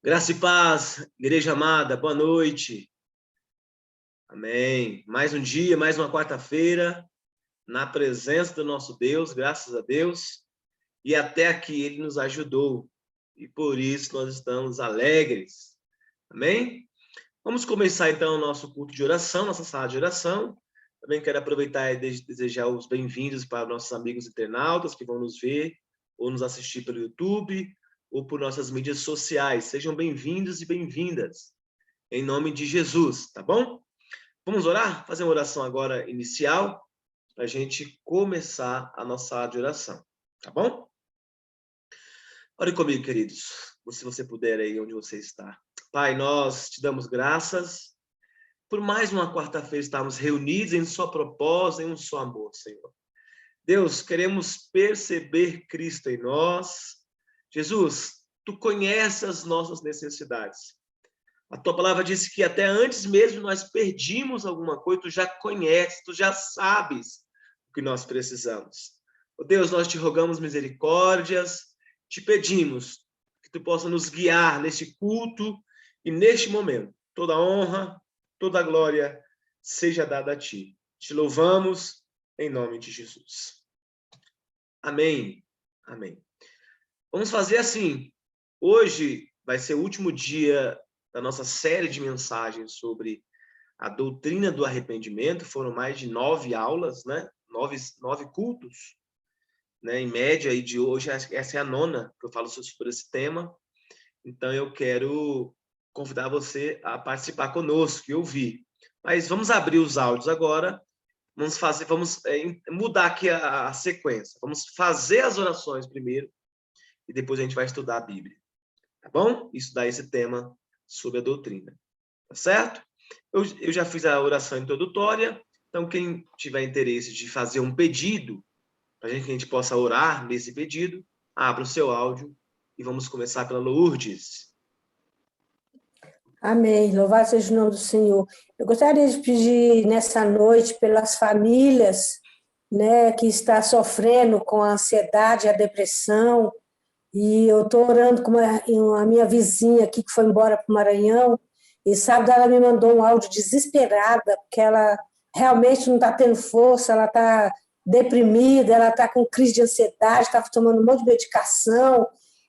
Graça e paz, igreja amada, boa noite. Amém. Mais um dia, mais uma quarta-feira, na presença do nosso Deus, graças a Deus. E até aqui Ele nos ajudou. E por isso nós estamos alegres. Amém? Vamos começar então o nosso culto de oração, nossa sala de oração. Também quero aproveitar e desejar os bem-vindos para nossos amigos internautas que vão nos ver ou nos assistir pelo YouTube ou por nossas mídias sociais. Sejam bem-vindos e bem-vindas, em nome de Jesus, tá bom? Vamos orar? Fazer uma oração agora inicial, para a gente começar a nossa sala de oração, tá bom? Ore comigo, queridos, se você puder aí onde você está. Pai, nós te damos graças por mais uma quarta-feira estarmos reunidos em sua propósito, em um só amor, Senhor. Deus, queremos perceber Cristo em nós. Jesus, tu conheces as nossas necessidades. A tua palavra diz que até antes mesmo nós perdimos alguma coisa, tu já conheces, tu já sabes o que nós precisamos. Oh Deus, nós te rogamos misericórdias, te pedimos que tu possa nos guiar neste culto e neste momento. Toda honra, toda glória seja dada a ti. Te louvamos em nome de Jesus. Amém. Amém. Vamos fazer assim. Hoje vai ser o último dia da nossa série de mensagens sobre a doutrina do arrependimento. Foram mais de 9 aulas, né? 9 cultos, né? Em média, e de hoje essa é a 9ª que eu falo sobre esse tema. Então eu quero convidar você a participar conosco e ouvir. Mas vamos abrir os áudios agora. Vamos mudar aqui a sequência. Vamos fazer as orações primeiro e depois a gente vai estudar a Bíblia. Tá bom? Estudar esse tema sobre a doutrina. Tá certo? Eu já fiz a oração introdutória, então quem tiver interesse de fazer um pedido, para que a gente possa orar nesse pedido, abra o seu áudio e vamos começar pela Lourdes. Amém. Louvado seja o nome do Senhor. Eu gostaria de pedir nessa noite pelas famílias, né, que está sofrendo com a ansiedade, a depressão, e eu estou orando com a minha vizinha aqui que foi embora para o Maranhão, e sábado ela me mandou um áudio desesperada, porque ela realmente não está tendo força, ela está deprimida, ela está com crise de ansiedade, estava tomando um monte de medicação,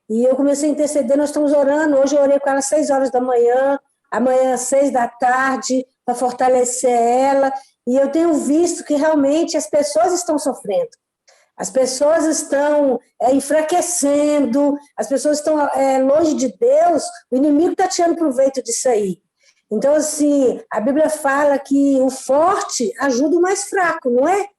e eu comecei a interceder, nós estamos orando, hoje eu orei com ela às 6 horas da manhã, amanhã às 6 da tarde, para fortalecer ela, e eu tenho visto que realmente as pessoas estão sofrendo. As pessoas estão enfraquecendo, as pessoas estão longe de Deus, o inimigo está tirando proveito disso aí. Então, assim, a Bíblia fala que o forte ajuda o mais fraco, não é?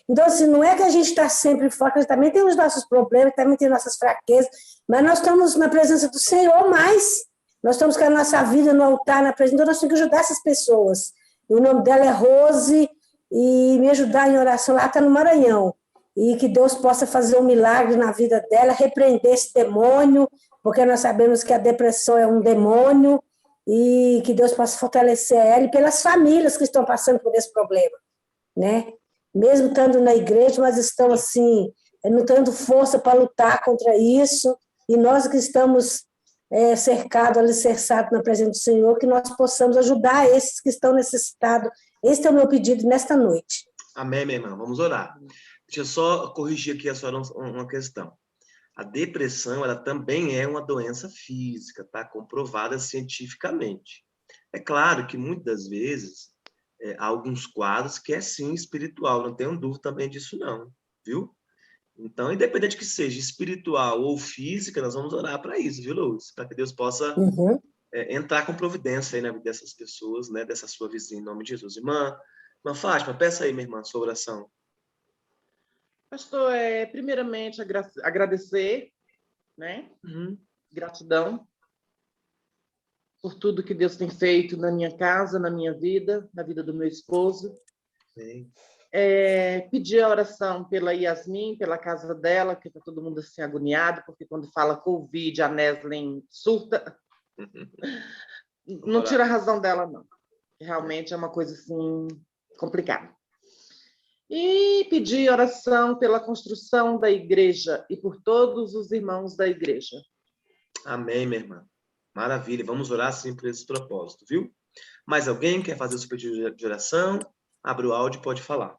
Então, assim, não é que a gente está sempre forte, a gente também tem os nossos problemas, também tem nossas fraquezas, mas nós estamos na presença do Senhor mais. Nós estamos com a nossa vida no altar, na presença, então nós temos que ajudar essas pessoas. E o nome dela é Rose, e me ajudar em oração, lá está no Maranhão. E que Deus possa fazer um milagre na vida dela, repreender esse demônio, porque nós sabemos que a depressão é um demônio, e que Deus possa fortalecer ela e pelas famílias que estão passando por esse problema, né? Mesmo estando na igreja, mas estão assim, não tendo força para lutar contra isso, e nós que estamos cercados, alicerçados na presença do Senhor, que nós possamos ajudar esses que estão necessitados. Esse é o meu pedido nesta noite. Amém, minha irmã. Vamos orar. Deixa eu só corrigir aqui a senhora uma questão. A depressão, ela também é uma doença física, tá? Comprovada cientificamente. É claro que muitas vezes há alguns quadros que é sim espiritual, não tenho dúvida também disso não, viu? Então, independente que seja espiritual ou física, nós vamos orar para isso, viu, Luz? Para que Deus possa entrar com providência aí na vida dessas pessoas, né? Dessa sua vizinha, em nome de Jesus. Irmã Fátima, peça aí, minha irmã, sua oração. Pastor, primeiramente agradecer, né? Gratidão por tudo que Deus tem feito na minha casa, na minha vida, na vida do meu esposo. Sim. Pedir a oração pela Yasmin, pela casa dela, que está todo mundo assim agoniado, porque quando fala Covid, a Neslen surta. Não tira a razão dela, não. Realmente é uma coisa assim complicada. E pedir oração pela construção da igreja e por todos os irmãos da igreja. Amém, minha irmã. Maravilha, vamos orar sim por esse propósito, viu? Mais alguém quer fazer o seu pedido de oração? Abre o áudio e pode falar.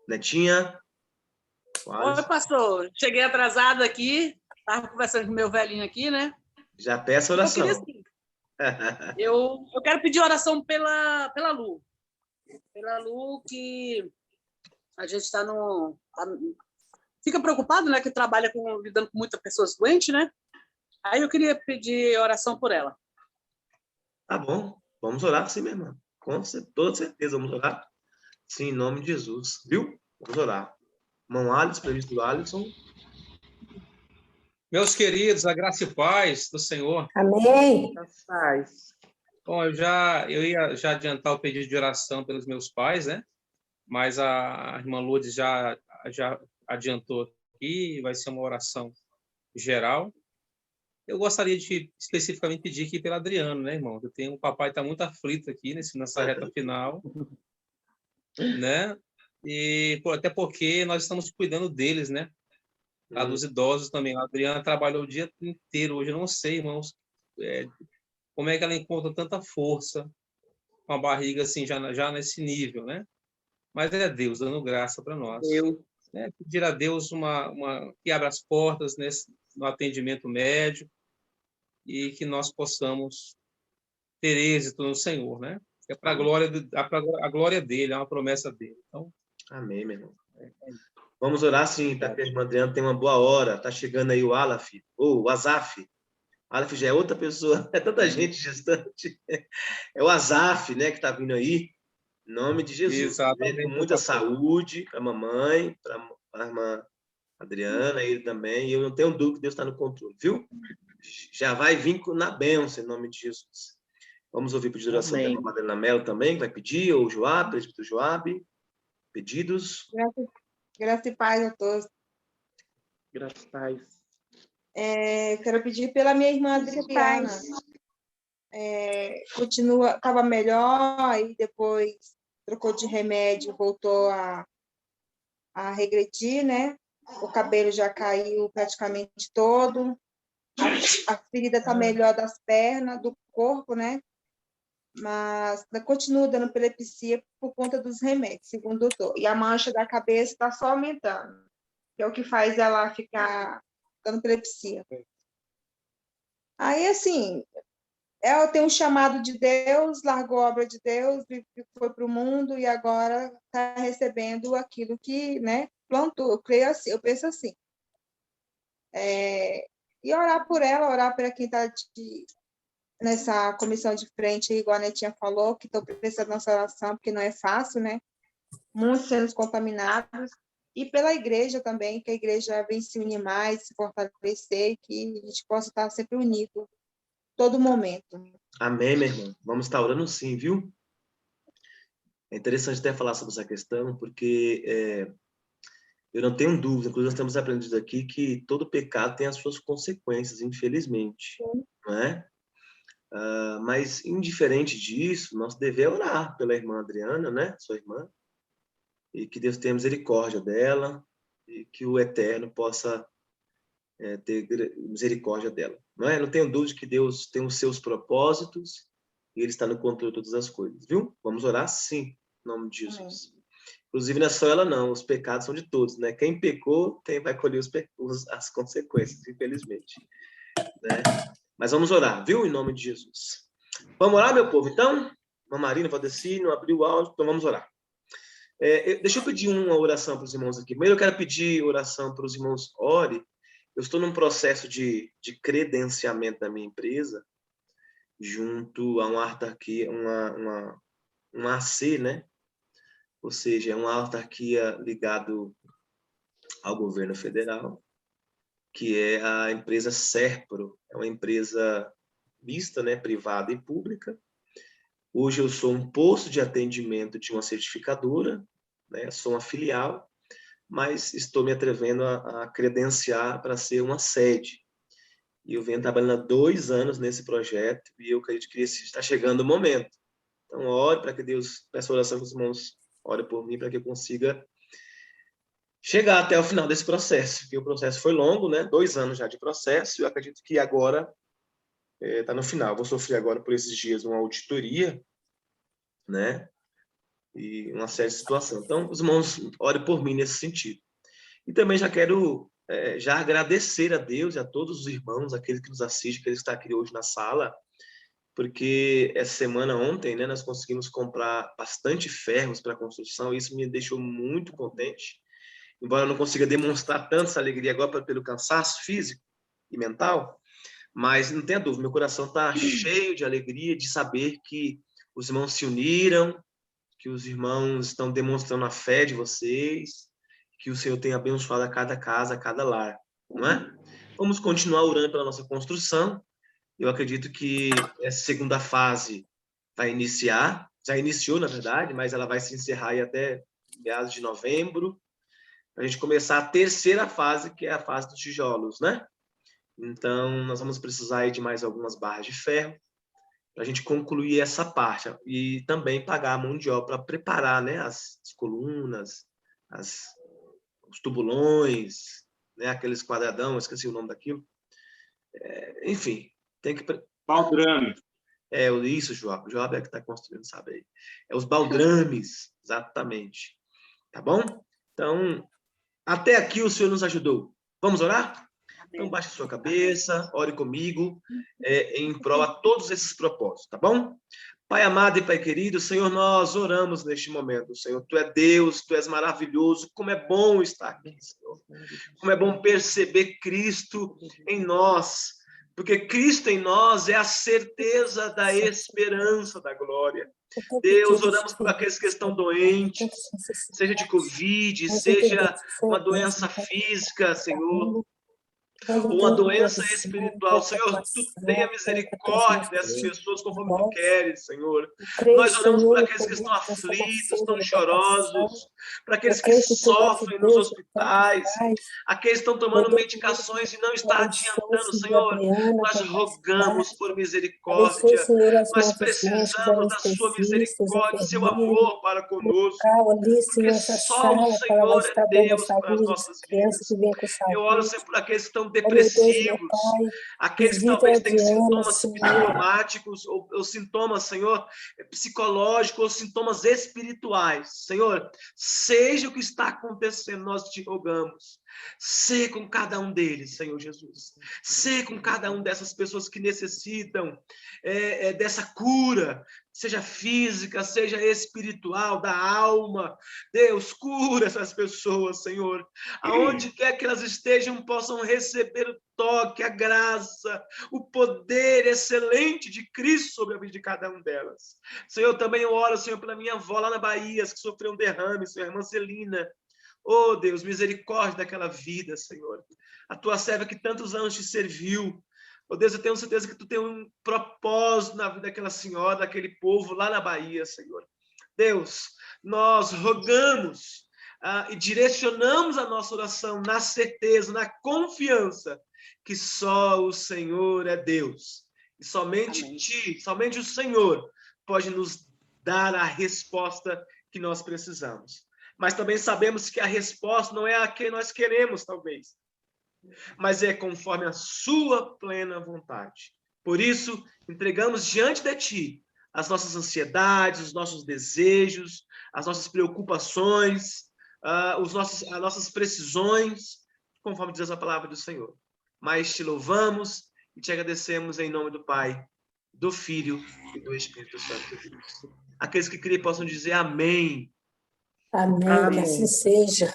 Netinha? Oi, pastor. Cheguei atrasado aqui. Estava conversando com o meu velhinho aqui, né? Já peça Eu oração. queria, assim, eu quero pedir oração pela Lu. Pela Lu, que a gente está no... Fica preocupado, né? Que trabalha lidando com muitas pessoas doentes, né? Aí eu queria pedir oração por ela. Tá bom, vamos orar sim, minha irmã. Com toda certeza, vamos orar. Sim, em nome de Jesus, viu? Vamos orar. Irmão Alisson, presbítero Alisson. Meus queridos, a graça e paz do Senhor. Amém. Paz. Bom, eu ia já adiantar o pedido de oração pelos meus pais, né? Mas a irmã Lourdes já adiantou aqui, vai ser uma oração geral. Eu gostaria de especificamente pedir aqui pelo Adriano, né, irmão? O papai está muito aflito aqui nessa reta final, né? E até porque nós estamos cuidando deles, né? Dos idosos também. A Adriana trabalhou o dia inteiro hoje. Eu não sei, irmãos, como é que ela encontra tanta força com a barriga assim já nesse nível, né? Mas é Deus dando graça para nós. Né? Pedir a Deus que abra as portas no atendimento médico e que nós possamos ter êxito no Senhor, né? É para a glória dele, é uma promessa dele. Então, amém, meu irmão. Vamos orar sim, para que a irmã Adriana tenha uma boa hora. Tá chegando aí o Alaf, ou o Azaf. Alaf já é outra pessoa, é tanta gente distante. É o Azaf, né, que está vindo aí. Em nome de Jesus. Exatamente. Com muita saúde para a mamãe, para a irmã Adriana, ele também. E eu não tenho dúvida que Deus está no controle, viu? Já vai vir na bênção, em nome de Jesus. Vamos ouvir o pedido de oração da irmã Madalena Mello também, que vai pedir, ou o Joab, presbítero Joab. Pedidos. Graça e paz a todos. Graça e paz. Quero pedir pela minha irmã Adriana. Estava melhor e depois trocou de remédio, voltou a regredir, né? O cabelo já caiu praticamente todo. A ferida está melhor das pernas, do corpo, né? Mas continua dando epilepsia por conta dos remédios, segundo o doutor. E a mancha da cabeça está só aumentando, que é o que faz ela ficar dando epilepsia. Aí, assim, ela tem um chamado de Deus, largou a obra de Deus, foi para o mundo e agora está recebendo aquilo que, né, plantou. Eu creio assim, eu penso assim. E orar por ela, orar para quem está nessa comissão de frente, igual a Netinha falou, que estão precisando da nossa oração, porque não é fácil, né? Muitos sendo contaminados. E pela igreja também, que a igreja vem se unir mais, se fortalecer, que a gente possa estar sempre unido, todo momento. Amém, meu irmão. Vamos estar orando sim, viu? É interessante até falar sobre essa questão, porque eu não tenho dúvida, inclusive nós temos aprendido aqui que todo pecado tem as suas consequências, infelizmente, não é? Mas, indiferente disso, nós devemos orar pela irmã Adriana, né? Sua irmã, e que Deus tenha misericórdia dela e que o Eterno possa ter misericórdia dela. Não é? Não tenho dúvida que Deus tem os seus propósitos e Ele está no controle de todas as coisas, viu? Vamos orar sim, em nome de Jesus. Amém. Inclusive, não é só ela não, os pecados são de todos, né? Quem pecou vai colher as consequências, infelizmente. Né? Mas vamos orar, viu? Em nome de Jesus. Vamos orar, meu povo, então? Irmã Marina, Valdeci, não abriu o áudio, então vamos orar. Deixa eu pedir uma oração para os irmãos aqui. Primeiro eu quero pedir oração para os irmãos. Ore. Eu estou num processo de credenciamento da minha empresa junto a uma autarquia, uma AC, né? Ou seja, é uma autarquia ligado ao governo federal, que é a empresa Serpro. É uma empresa mista, né? Privada e pública. Hoje eu sou um posto de atendimento de uma certificadora, né? Sou uma filial, mas estou me atrevendo a credenciar para ser uma sede. E eu venho trabalhando há 2 anos nesse projeto e eu acredito que está chegando o momento. Então, ore para que Deus, peça oração com os irmãos, ore por mim para que eu consiga chegar até o final desse processo, porque o processo foi longo, né? 2 anos já de processo, e eu acredito que agora está no final. Vou sofrer agora por esses dias uma auditoria, né? E uma série de situações. Então, os irmãos, orem por mim nesse sentido. E também já quero já agradecer a Deus e a todos os irmãos, aqueles que nos assistem, aqueles que estão aqui hoje na sala, porque essa semana, ontem, né, nós conseguimos comprar bastante ferros para a construção, e isso me deixou muito contente, embora eu não consiga demonstrar tanto essa alegria agora pelo cansaço físico e mental, mas não tenha dúvida, meu coração está cheio de alegria de saber que os irmãos se uniram, que os irmãos estão demonstrando a fé de vocês, que o Senhor tem abençoado a cada casa, a cada lar, não é? Vamos continuar orando pela nossa construção. Eu acredito que essa segunda fase vai iniciar, já iniciou, na verdade, mas ela vai se encerrar aí até meados de novembro, para a gente começar a terceira fase, que é a fase dos tijolos, né? Então, nós vamos precisar aí de mais algumas barras de ferro, para a gente concluir essa parte, e também pagar a mão de obra para preparar, né, as colunas, os tubulões, né, aqueles quadradão, esqueci o nome daquilo. Enfim, tem que... Baldrame. Isso, Joab. Joab é que está construindo, sabe aí. Os baldrames, exatamente. Tá bom? Então, até aqui o Senhor nos ajudou. Vamos orar? Então, baixe a sua cabeça, ore comigo, em prol a todos esses propósitos, tá bom? Pai amado e Pai querido, Senhor, nós oramos neste momento, Senhor. Tu é Deus, Tu és maravilhoso. Como é bom estar aqui, Senhor. Como é bom perceber Cristo em nós, porque Cristo em nós é a certeza da esperança da glória. Deus, oramos por aqueles que estão doentes, seja de Covid, seja uma doença física, Senhor, ou uma doença espiritual. Senhor, Tu tenha misericórdia dessas pessoas conforme Tu queres, Senhor. Nós oramos por aqueles que estão aflitos, estão chorosos, para aqueles que sofrem nos hospitais, aqueles que estão tomando medicações e não estão adiantando, Senhor. Nós rogamos por misericórdia. Nós precisamos da Sua misericórdia, do Seu amor para conosco, porque só o Senhor é Deus para as nossas vidas. Eu oro sempre por aqueles que estão depressivos, aqueles que talvez têm sintomas psicossomáticos ou sintomas, Senhor, psicológicos ou sintomas espirituais. Senhor, seja o que está acontecendo, nós te rogamos. Sê com cada um deles, Senhor Jesus. Sê com cada um dessas pessoas que necessitam dessa cura, seja física, seja espiritual, da alma. Deus, cura essas pessoas, Senhor. Aonde quer que elas estejam, possam receber o toque, a graça, o poder excelente de Cristo sobre a vida de cada um delas. Senhor, também eu oro, Senhor, pela minha avó lá na Bahia, que sofreu um derrame, Senhor, a irmã Celina. Oh, Deus, misericórdia daquela vida, Senhor. A tua serva que tantos anos te serviu. Oh, Deus, eu tenho certeza que tu tem um propósito na vida daquela senhora, daquele povo lá na Bahia, Senhor. Deus, nós rogamos e direcionamos a nossa oração na certeza, na confiança que só o Senhor é Deus. E somente Amém. Somente o Senhor pode nos dar a resposta que nós precisamos. Mas também sabemos que a resposta não é a que nós queremos, talvez, mas é conforme a sua plena vontade. Por isso, entregamos diante de ti as nossas ansiedades, os nossos desejos, as nossas preocupações, as nossas precisões, conforme diz a palavra do Senhor. Mas te louvamos e te agradecemos em nome do Pai, do Filho e do Espírito Santo. Aqueles que crêem possam dizer amém. Amém, Amém. que assim seja.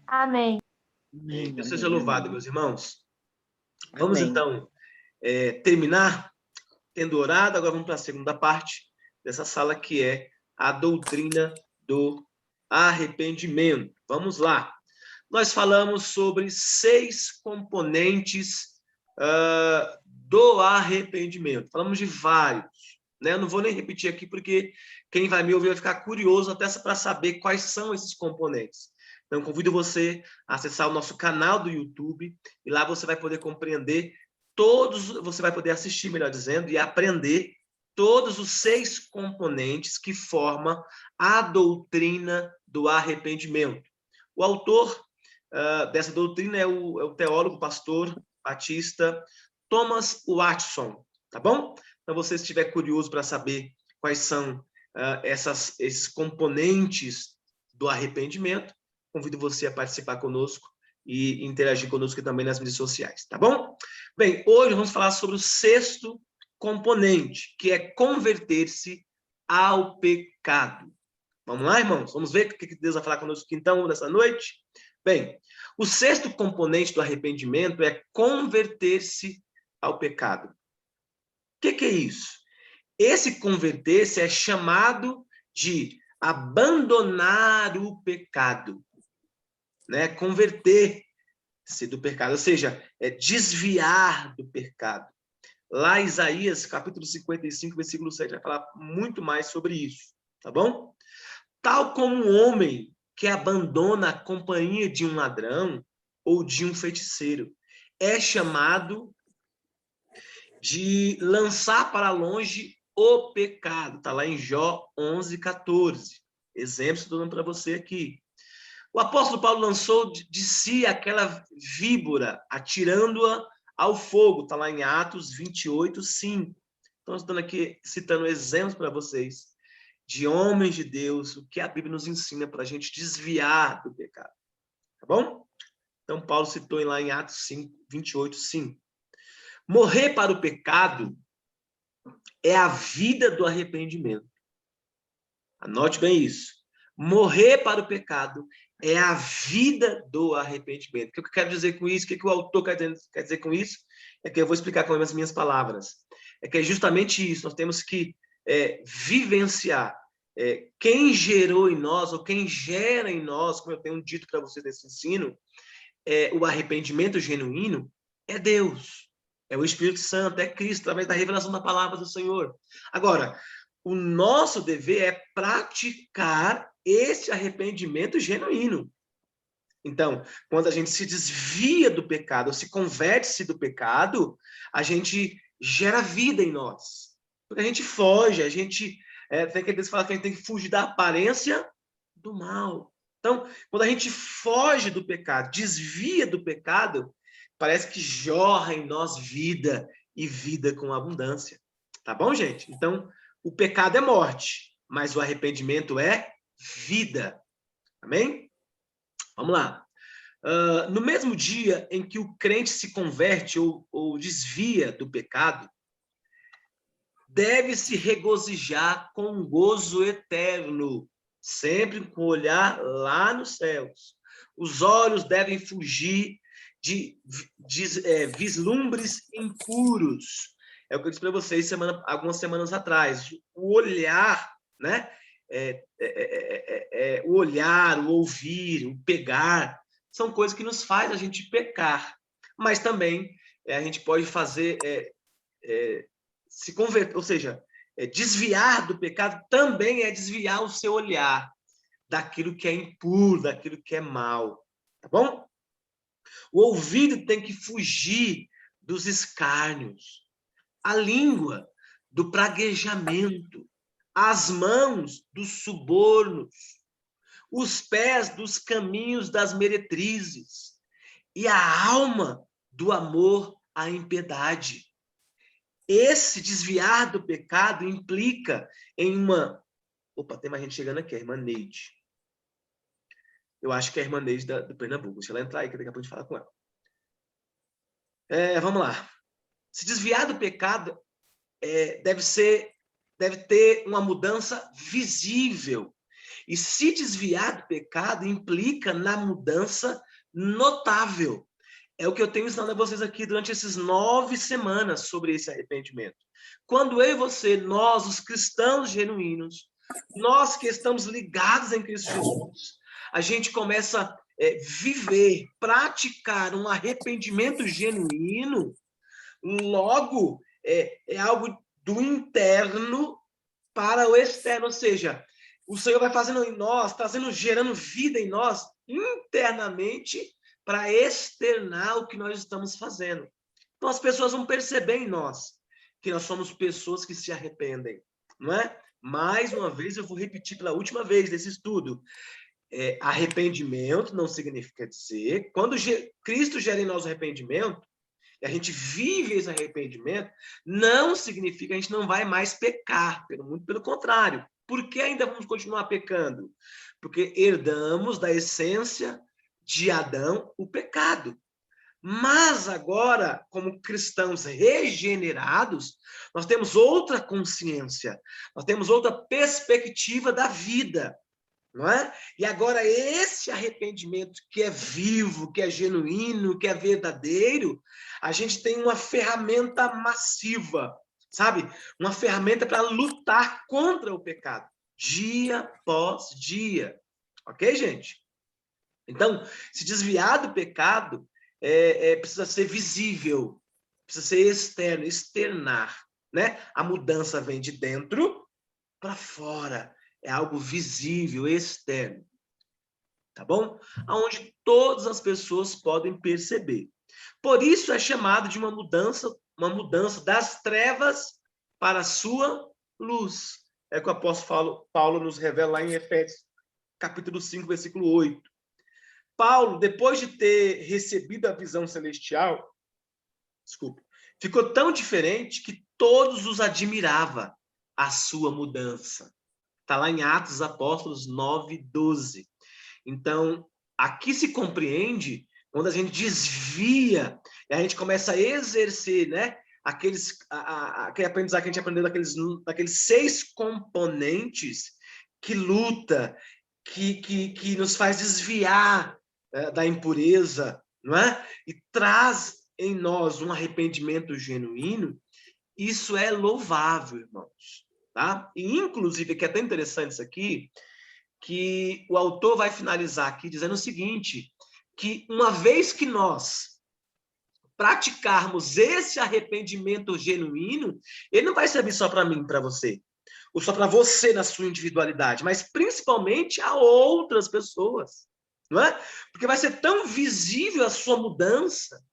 Amém. Deus seja louvado, meus irmãos. Vamos, Amém. então, terminar tendo orado. Agora vamos para a segunda parte dessa sala, que é a doutrina do arrependimento. Vamos lá. Nós falamos sobre 6 componentes do arrependimento. Falamos de vários, né? Eu não vou nem repetir aqui, porque quem vai me ouvir vai ficar curioso até para saber quais são esses componentes. Então, convido você a acessar o nosso canal do YouTube, e lá você vai poder compreender você vai poder assistir, melhor dizendo, e aprender todos os 6 componentes que formam a doutrina do arrependimento. O autor dessa doutrina é o teólogo, pastor batista Thomas Watson, tá bom? Então, você estiver curioso para saber quais são esses componentes do arrependimento, convido você a participar conosco e interagir conosco também nas mídias sociais, tá bom? Bem, hoje vamos falar sobre o 6º componente, que é converter-se ao pecado. Vamos lá, irmãos? Vamos ver o que Deus vai falar conosco então nessa noite? Bem, o 6º componente do arrependimento é converter-se ao pecado. O que é isso? Esse converter-se é chamado de abandonar o pecado, né? Converter-se do pecado, ou seja, é desviar do pecado. Lá Isaías, capítulo 55, versículo 7, vai falar muito mais sobre isso, tá bom? Tal como um homem que abandona a companhia de um ladrão ou de um feiticeiro, é chamado de lançar para longe o pecado. Está lá em Jó 11:14. Exemplo, estou dando para você aqui. O apóstolo Paulo lançou de si aquela víbora, atirando-a ao fogo. Está lá em Atos 28:5. Então, estou aqui citando exemplos para vocês de homens de Deus, o que a Bíblia nos ensina para a gente desviar do pecado. Tá bom? Então, Paulo citou lá em Atos 28:5. Morrer para o pecado é a vida do arrependimento. Anote bem isso. Morrer para o pecado é a vida do arrependimento. O que eu quero dizer com isso? O que o autor quer dizer com isso? É que eu vou explicar com as minhas palavras. É que é justamente isso. Nós temos que vivenciar quem gerou em nós, ou quem gera em nós, como eu tenho dito para vocês nesse ensino, o arrependimento genuíno é Deus. É o Espírito Santo, é Cristo, através da revelação da palavra do Senhor. Agora, o nosso dever é praticar esse arrependimento genuíno. Então, quando a gente se desvia do pecado, ou se converte-se do pecado, a gente gera vida em nós. Porque a gente foge, a gente... tem que falar que a gente tem que fugir da aparência do mal. Então, quando a gente foge do pecado, desvia do pecado, parece que jorra em nós vida, e vida com abundância. Tá bom, gente? Então, o pecado é morte, mas o arrependimento é vida. Amém? Vamos lá. No mesmo dia em que o crente se converte ou desvia do pecado, deve se regozijar com um gozo eterno, sempre com o olhar lá nos céus. Os olhos devem fugir de vislumbres impuros. É o que eu disse para vocês algumas semanas atrás. O olhar, né? O olhar, o ouvir, o pegar, são coisas que nos faz a gente pecar. Mas também a gente pode fazer... se converter, ou seja, desviar do pecado também é desviar o seu olhar daquilo que é impuro, daquilo que é mal, tá bom? O ouvido tem que fugir dos escárnios, a língua do praguejamento, as mãos dos subornos, os pés dos caminhos das meretrizes e a alma do amor à impiedade. Esse desviar do pecado implica em uma... Opa, tem mais gente chegando aqui, a irmã Neide. Eu acho que é a irmã Neide do Pernambuco. Deixa ela entrar aí, que daqui a pouco a gente fala com ela. Vamos lá. Se desviar do pecado deve ter uma mudança visível. E se desviar do pecado implica na mudança notável. É o que eu tenho ensinado a vocês aqui durante essas 9 semanas sobre esse arrependimento. Quando eu e você, nós, os cristãos genuínos, nós que estamos ligados em Cristo Jesus, a gente começa a viver, praticar um arrependimento genuíno, logo é algo do interno para o externo, ou seja, o Senhor vai fazendo em nós, gerando vida em nós internamente para externar o que nós estamos fazendo. Então as pessoas vão perceber em nós que nós somos pessoas que se arrependem, não é? Mais uma vez, eu vou repetir pela última vez desse estudo. arrependimento não significa dizer, quando Cristo gera em nós o arrependimento, e a gente vive esse arrependimento, não significa que a gente não vai mais pecar, muito pelo contrário. Por que ainda vamos continuar pecando? Porque herdamos da essência de Adão o pecado. Mas agora, como cristãos regenerados, nós temos outra consciência, nós temos outra perspectiva da vida, não é? E agora esse arrependimento que é vivo, que é genuíno, que é verdadeiro, a gente tem uma ferramenta massiva, sabe? Uma ferramenta para lutar contra o pecado, dia após dia. Ok, gente? Então, se desviar do pecado precisa ser visível, precisa ser externo, externar, né? A mudança vem de dentro para fora, é algo visível, externo, tá bom? Aonde todas as pessoas podem perceber. Por isso é chamado de uma mudança das trevas para a sua luz. É o que o apóstolo Paulo nos revela lá em Efésios, capítulo 5, versículo 8. Paulo, depois de ter recebido a visão celestial, ficou tão diferente que todos os admirava a sua mudança. Está lá em Atos dos Apóstolos 9:12. Então, aqui se compreende quando a gente desvia e a gente começa a exercer, né, aquele aprendizado que a gente aprendeu daqueles 6 componentes que luta, que nos faz desviar da impureza, não é? E traz em nós um arrependimento genuíno. Isso é louvável, irmãos, tá? E inclusive, que é até interessante isso aqui, que o autor vai finalizar aqui dizendo o seguinte, que uma vez que nós praticarmos esse arrependimento genuíno, ele não vai servir só para mim, para você, ou só para você na sua individualidade, mas principalmente a outras pessoas, não é? Porque vai ser tão visível a sua mudança,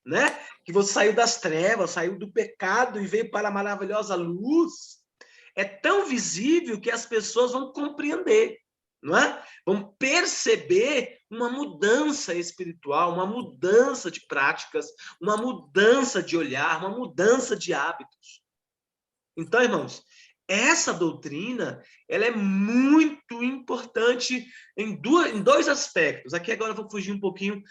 né? Que você saiu das trevas, saiu do pecado e veio para a maravilhosa luz. É tão visível que as pessoas vão compreender, não é? Vão perceber uma mudança espiritual, uma mudança de práticas, uma mudança de olhar, uma mudança de hábitos. Então, irmãos, essa doutrina, ela é muito importante em 2 aspectos. Aqui agora eu vou fugir um pouquinho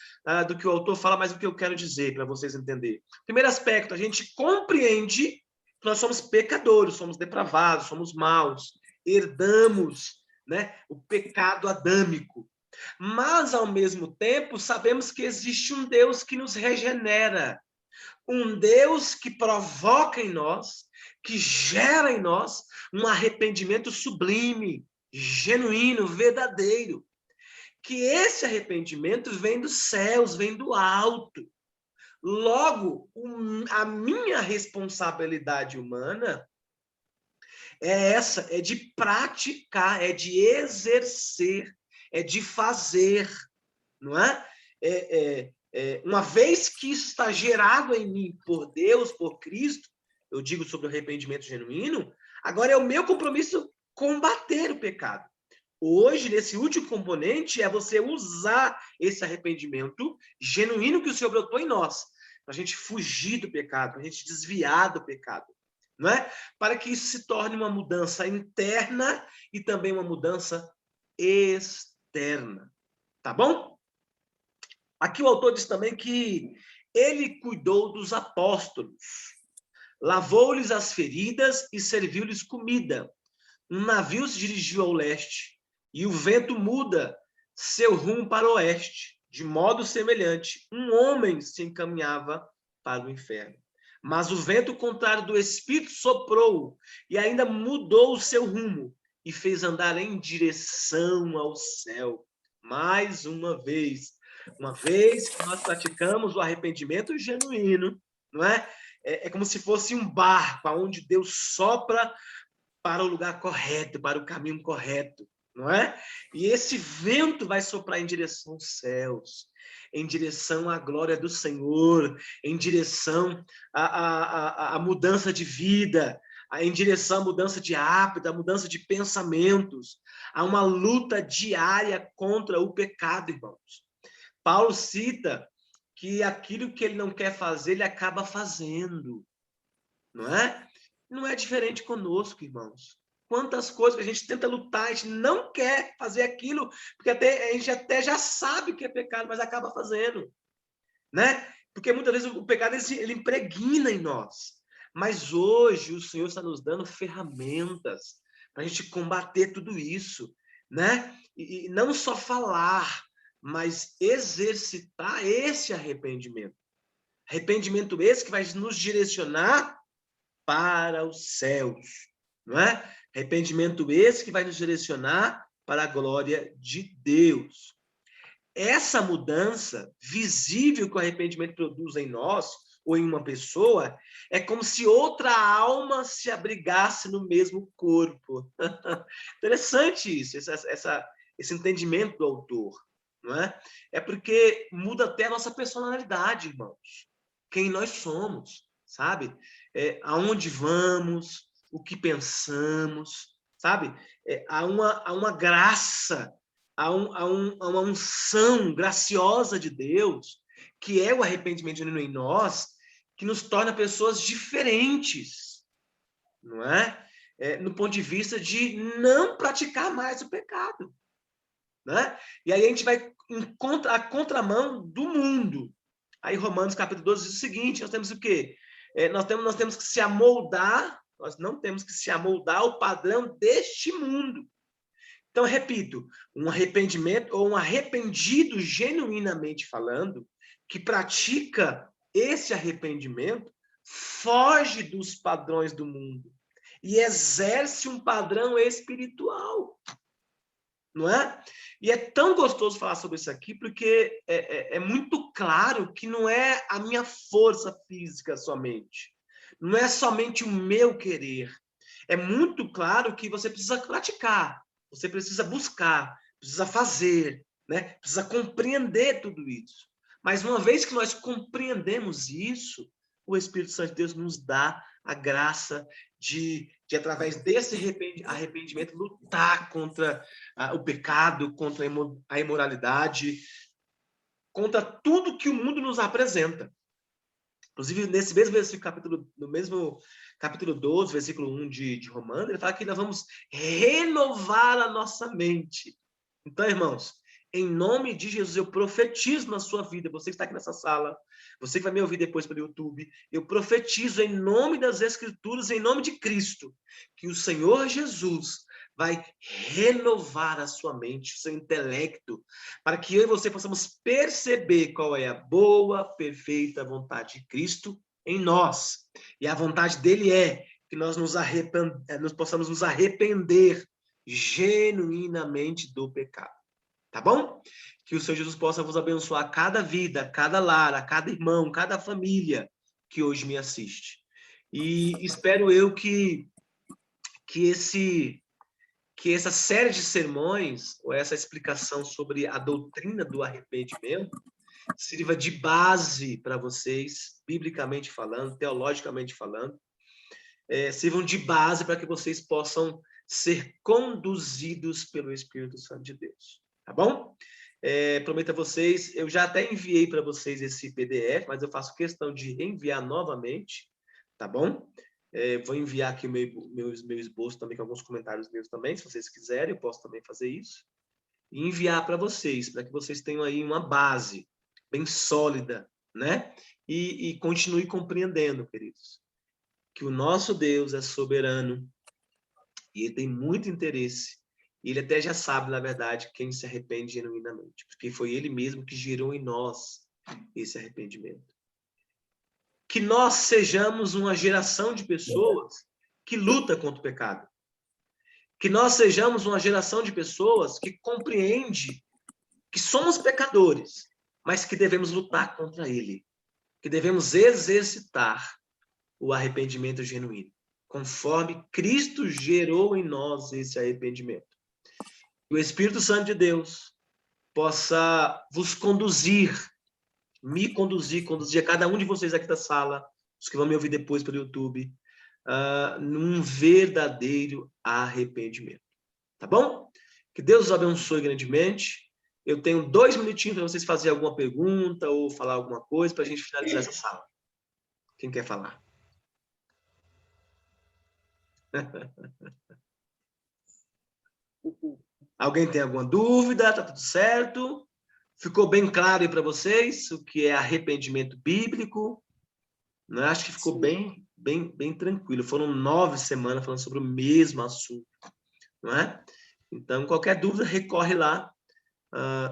do que o autor fala, mas o que eu quero dizer para vocês entenderem. Primeiro aspecto, a gente compreende que nós somos pecadores, somos depravados, somos maus, herdamos, né, o pecado adâmico. Mas, ao mesmo tempo, sabemos que existe um Deus que nos regenera, um Deus que provoca em nós, que gera em nós um arrependimento sublime, genuíno, verdadeiro. Que esse arrependimento vem dos céus, vem do alto. Logo, a minha responsabilidade humana é essa, é de praticar, é de exercer, é de fazer, não é? Uma vez que isso está gerado em mim por Deus, por Cristo, eu digo sobre o arrependimento genuíno, agora é o meu compromisso combater o pecado. Hoje, nesse último componente, é você usar esse arrependimento genuíno que o Senhor brotou em nós, para a gente fugir do pecado, para a gente desviar do pecado, não é? Para que isso se torne uma mudança interna e também uma mudança externa. Tá bom? Aqui o autor diz também que ele cuidou dos apóstolos, lavou-lhes as feridas e serviu-lhes comida. Um navio se dirigiu ao leste e o vento muda seu rumo para o oeste. De modo semelhante, um homem se encaminhava para o inferno. Mas o vento contrário do Espírito soprou e ainda mudou o seu rumo e fez andar em direção ao céu. Mais uma vez que nós praticamos o arrependimento genuíno, não é? É como se fosse um barco onde Deus sopra para o lugar correto, para o caminho correto, não é? E esse vento vai soprar em direção aos céus, em direção à glória do Senhor, em direção à mudança de vida, em direção à mudança de hábito, à mudança de pensamentos, a uma luta diária contra o pecado, irmãos. Paulo cita que aquilo que ele não quer fazer, ele acaba fazendo, não é? Não é diferente conosco, irmãos. Quantas coisas que a gente tenta lutar, a gente não quer fazer aquilo, porque a gente até já sabe que é pecado, mas acaba fazendo, né? Porque muitas vezes o pecado ele impregna em nós. Mas hoje o Senhor está nos dando ferramentas para a gente combater tudo isso, né? E não só falar, mas exercitar esse arrependimento. Arrependimento esse que vai nos direcionar para os céus, não é? Arrependimento esse que vai nos direcionar para a glória de Deus. Essa mudança visível que o arrependimento produz em nós ou em uma pessoa é como se outra alma se abrigasse no mesmo corpo. Interessante isso, esse entendimento do autor, não é? É porque muda até a nossa personalidade, irmãos. Quem nós somos, sabe? Aonde vamos, o que pensamos, sabe? Há uma graça, há uma unção graciosa de Deus, que é o arrependimento genuíno em nós, que nos torna pessoas diferentes, não é? No ponto de vista de não praticar mais o pecado, né? E aí a gente vai a contramão do mundo. Aí Romanos capítulo 12 diz o seguinte, nós temos o quê? Nós temos que se amoldar, nós não temos que se amoldar ao padrão deste mundo. Então, repito, um arrependimento ou um arrependido genuinamente falando, que pratica esse arrependimento, foge dos padrões do mundo e exerce um padrão espiritual, não é? E é tão gostoso falar sobre isso aqui, porque é muito claro que não é a minha força física somente, não é somente o meu querer. É muito claro que você precisa praticar, você precisa buscar, precisa fazer, né? Precisa compreender tudo isso. Mas uma vez que nós compreendemos isso, o Espírito Santo de Deus nos dá a graça de através desse arrependimento, lutar contra o pecado, contra a imoralidade, contra tudo que o mundo nos apresenta. Inclusive, nesse mesmo versículo, no mesmo capítulo 12, versículo 1 de Romanos, ele fala que nós vamos renovar a nossa mente. Então, irmãos, em nome de Jesus, eu profetizo na sua vida, você que está aqui nessa sala, você que vai me ouvir depois pelo YouTube, eu profetizo em nome das Escrituras, em nome de Cristo, que o Senhor Jesus vai renovar a sua mente, o seu intelecto, para que eu e você possamos perceber qual é a boa, perfeita vontade de Cristo em nós. E a vontade dele é que nós possamos nos arrepender genuinamente do pecado. Tá bom? Que o Senhor Jesus possa vos abençoar cada vida, cada lar, a cada irmão, cada família que hoje me assiste. E espero eu que essa série de sermões, ou essa explicação sobre a doutrina do arrependimento, sirva de base para vocês, biblicamente falando, teologicamente falando, sirvam de base para que vocês possam ser conduzidos pelo Espírito Santo de Deus. Tá bom? Prometo a vocês, eu já até enviei para vocês esse PDF, mas eu faço questão de reenviar novamente, tá bom? Vou enviar aqui o meu esboço também, com alguns comentários meus também, se vocês quiserem, eu posso também fazer isso. E enviar para vocês, para que vocês tenham aí uma base bem sólida, né? E continue compreendendo, queridos, que o nosso Deus é soberano e ele tem muito interesse. E ele até já sabe, na verdade, quem se arrepende genuinamente, porque foi ele mesmo que gerou em nós esse arrependimento. Que nós sejamos uma geração de pessoas que luta contra o pecado. Que nós sejamos uma geração de pessoas que compreende que somos pecadores, mas que devemos lutar contra ele. Que devemos exercitar o arrependimento genuíno, conforme Cristo gerou em nós esse arrependimento. Que o Espírito Santo de Deus possa vos conduzir, me conduzir a cada um de vocês aqui da sala, os que vão me ouvir depois pelo YouTube, num verdadeiro arrependimento. Tá bom? Que Deus os abençoe grandemente. Eu tenho 2 minutinhos para vocês fazerem alguma pergunta ou falar alguma coisa para a gente finalizar essa sala. Quem quer falar? Alguém tem alguma dúvida? Tá tudo certo? Ficou bem claro aí para vocês o que é arrependimento bíblico? Né? Acho que ficou bem tranquilo. Foram 9 semanas falando sobre o mesmo assunto, não é? Então, qualquer dúvida, recorre lá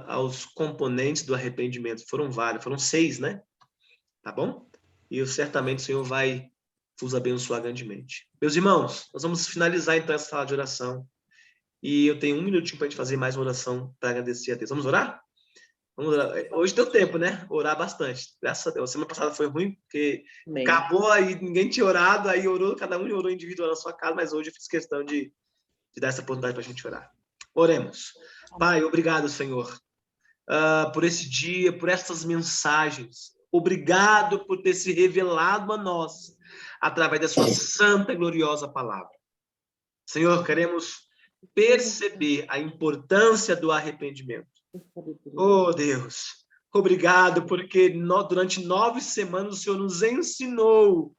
aos componentes do arrependimento. Foram vários, foram 6, né? Tá bom? E certamente o Senhor vai vos abençoar grandemente. Meus irmãos, nós vamos finalizar então essa sala de oração. E eu tenho 1 minutinho para a gente fazer mais uma oração para agradecer a Deus. Vamos orar? Vamos orar. Hoje deu tempo, né? Orar bastante. Graças a Deus. Semana passada foi ruim, porque acabou aí, ninguém tinha orado, aí orou, cada um orou individual na sua casa, mas hoje eu fiz questão de dar essa oportunidade para a gente orar. Oremos. Pai, obrigado, Senhor, por esse dia, por essas mensagens. Obrigado por ter se revelado a nós através da sua santa e gloriosa palavra. Senhor, queremos perceber a importância do arrependimento. Oh, Deus, obrigado porque durante 9 semanas o Senhor nos ensinou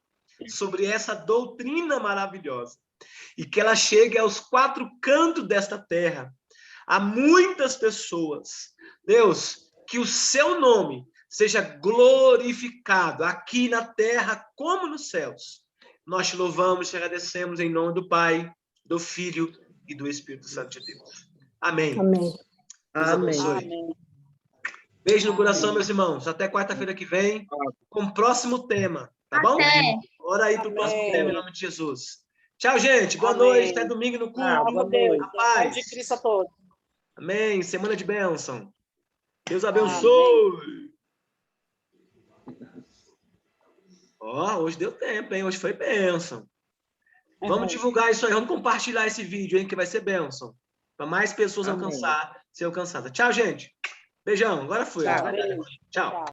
sobre essa doutrina maravilhosa e que ela chegue aos 4 cantos desta terra, a muitas pessoas. Deus, que o seu nome seja glorificado aqui na terra como nos céus. Nós te louvamos e te agradecemos em nome do Pai, do Filho e do Espírito Santo de Deus. Amém. Amém. Amém. Beijo no coração, meus irmãos. Até quarta-feira que vem, com o próximo tema, tá bom? Bora aí pro próximo tema, em nome de Jesus. Tchau, gente. Boa noite. Até domingo no culto. Boa noite. Paz de Cristo a todos. Amém. Semana de bênção. Deus abençoe. Hoje deu tempo, hein? Hoje foi bênção. Vamos divulgar isso aí. Vamos compartilhar esse vídeo, hein? Que vai ser bênção. Para mais pessoas ser alcançadas. Tchau, gente. Beijão. Agora foi. Tchau. Tchau.